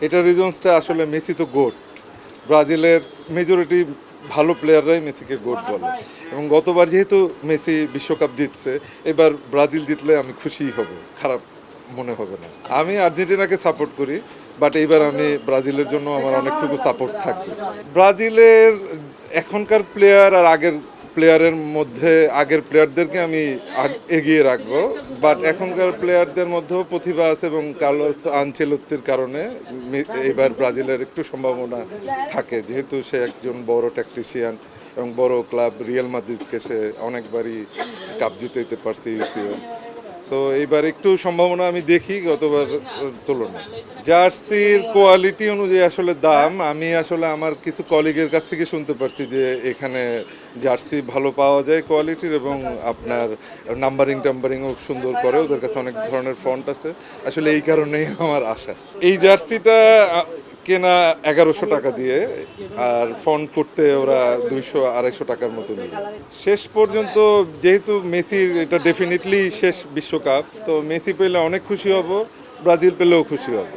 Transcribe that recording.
এটা রিজনসটা আসলে মেসি তো গোট, ব্রাজিলের মেজরিটি ভালো প্লেয়াররাই মেসিকে গোট বলে, এবং গতবার যেহেতু মেসি বিশ্বকাপ জিতছে, এবার ব্রাজিল জিতলে আমি খুশিই হব, খারাপ মনে হবে না। আমি আর্জেন্টিনাকে সাপোর্ট করি, বাট এইবার আমি ব্রাজিলের জন্য আমার অনেকটুকু সাপোর্ট থাকবে। ব্রাজিলের এখনকার প্লেয়ার আর আগের প্লেয়ারের মধ্যে আগের প্লেয়ারদেরকে আমি এগিয়ে রাখবো, বাট এখনকার প্লেয়ারদের মধ্যেও প্রতিভা আছে, এবং কার্লোস আনচেলত্তির কারণে এবার ব্রাজিলের একটু সম্ভাবনা থাকে, যেহেতু সে একজন বড় ট্যাকটিশিয়ান এবং বড় ক্লাব রিয়াল মাদ্রিদকে সে অনেকবারই কাপ জিতে পারছে ইউসিএল। সো এইবার একটু সম্ভাবনা আমি দেখি গতবার তুলনায়। জার্সির কোয়ালিটি অনুযায়ী আসলে দাম, আমি আসলে আমার কিছু কলিগের কাছ থেকে শুনতে পারছি যে এখানে জার্সি ভালো পাওয়া যায় কোয়ালিটির, এবং আপনার টাম্বারিংও সুন্দর করে, ওদের কাছে অনেক ধরনের ফন্ট আছে। আসলে এই কারণেই আমার আশা। এই জার্সিটা কেনা 1100 টাকা দিয়ে, আর ফন্ট করতে ওরা 200-250 টাকার মতো নেবে। শেষ পর্যন্ত যেহেতু মেসির এটা ডেফিনেটলি শেষ বিশ্বকাপ, তো মেসি পেলে অনেক খুশি হব, ব্রাজিল পেলেও খুশি হব।